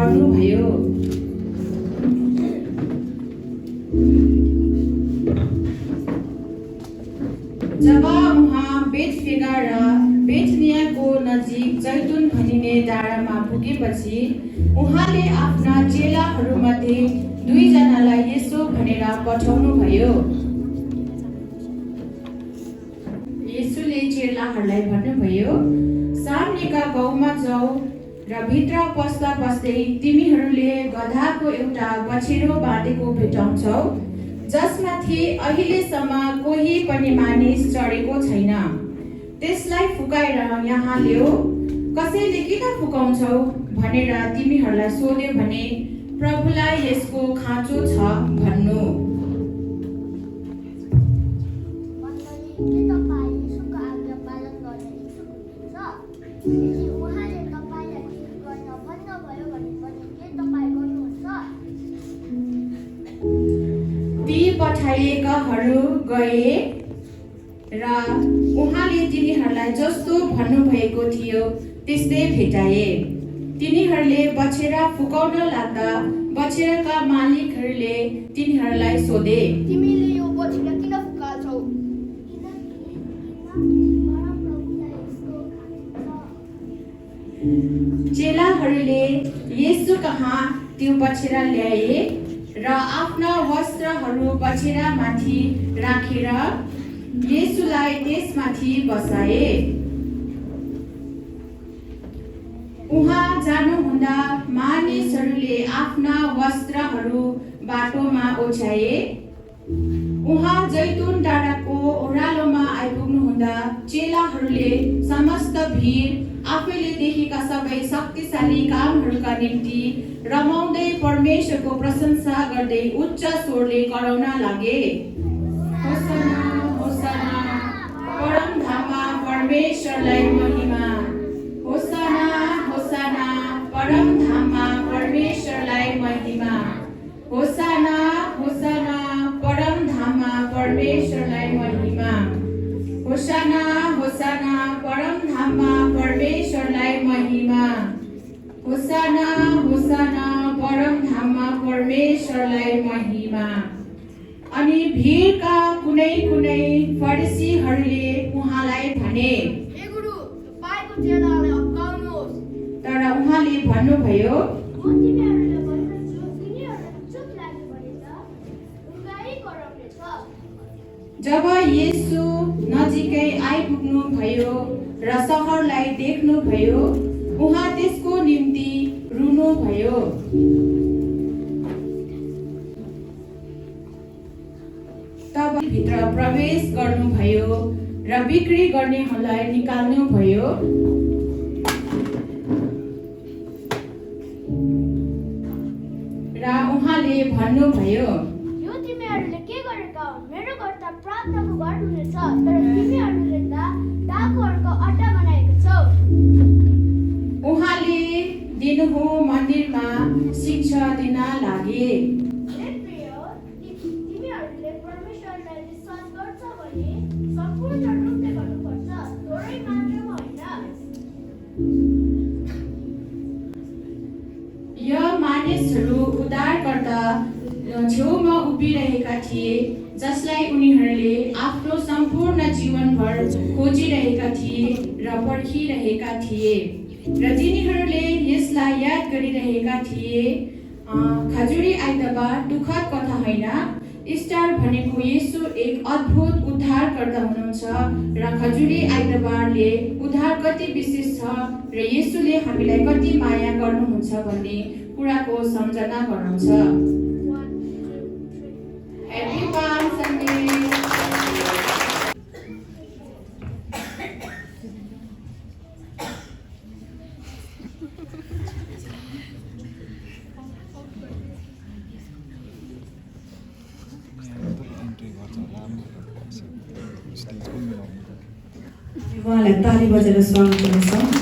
गर्नुभयो। जब उहाँ बेतफेगा र बेथनियाको नजिक जैतुन भनिने डाँडामा पुगेपछि उहाँले आफ्ना चेलाहरूमध्ये 2 जनालाई यसो भनेर पठाउनुभयो। येशूले चेलाहरूलाई भन्नुभयो, सामनेका गाउँमा जाऊ र भित्र पस्दा पस्दै तिमीहरूले गधाको एउटा बछेरो बाँधेको भेटाउँछौ, जसमाथि अहिलेसम्म कोही पनि मानिस चढेको छैन। त्यसलाई फुकाएर यहाँ ल्याऊ। कसैले किन फुकाउँछौ भनेर तिमीहरूलाई सोध्यो भने प्रभुलाई यसको खाँचो छ भन्नु। ती पठाइएकाहरू गए र उहाँले तिनीहरूलाई जस्तो भन्नुभएको थियो त्यस्तै भेटाए। तिनीहरूले बछेरा फुकाउन लाग्दा बछेराका मालिकहरूले तिनीहरूलाई सोधे, तिमीले यो बछेरा किन फुकाल्छौ? चेलाहरूले येशू कहाँ त्यो बछेरा ल्याए र आफ्ना वस्त्रहरू बछेरामाथि राखेर येशूलाई त्यसमाथि बसाए। उहाँ जानुहुँदा मानिसहरूले आफ्ना वस्त्रहरू बाटोमा ओछ्याए। उहाँ जैतुन डाँडाको ओह्रालोमा आइपुग्नुहुँदा चेलाहरूले समस्त भिड आफैले देखेका सबै शक्तिशाली कामहरूका निम्ति रमाउँदै परमेश्वरको प्रशंसा गर्दै उच्च स्वरले कराउन लागे, होसना होसना, परम धाममा परमेश्वरलाई महिमा। होसना होसना, परम धाममा परमेश्वरलाई महिमा। होसना होसना, परम धाममा परमेश्वरलाई महिमा। होसना होसना, परम धाममा परमेश्वरलाई महिमा। होसना होसना, परम धाममा परमेश्वरलाई महिमा। अनि भिडका कुनै कुनै फरिसीहरूले उहाँलाई भने, ए गुरु, तपाईँको चेलालाई हप्काउनुहोस्। तर उहाँले भन्नुभयो, म तिमीहरूलाई भन्दछु, तिनीहरूलाई चुप लाग्यो भने त उनलाई कराउनेछ। जब येशू नजिकै आइपुग्नु भयो र सहरलाई देख्नुभयो, उहाँ त्यसको निम्ति रुनुभयो। तब भित्र प्रवेश गर्नुभयो र बिक्री गर्नेहरूलाई निकाल्नुभयो। र उहाँले भन्नुभयो, यो तिमीहरूले के गरेका हो? मेरो घर त प्रार्थनाको घर हुनेछ, तर तिमीहरूले त डाकुहरूको अड्डा बनाएको छौ। उहाँले दिनहुँ मन्दिरमा शिक्षा दिन लागे। हे प्रिय, तिमीहरूले परमेश्वरलाई विश्वास गर्छ भने सम्पूर्ण रूपले गर्नुपर्छ, थोरै मात्रमा होइन। यो मानिसहरू उद्धारकर्ता छेउमा उभिरहेका थिए, जसलाई उनीहरूले आफ्नो सम्पूर्ण जीवनभर खोजिरहेका थिए र पर्खिरहेका थिए। र तिनीहरूले यसलाई याद गरिरहेका थिए, खजुरी आइतबार दुःखद कथा होइन, इस्टर भनेको येशू एक अद्भुत उद्धारकर्ता हुनुहुन्छ र खजुरी आइतबारले उद्धार कति विशेष छ र येशूले हामीलाई कति माया गर्नुहुन्छ भन्ने कुराको सम्झना गराउँछ। Happy palm Sunday. उहाँलाई ताली बजेर स्वागत गर्छौँ।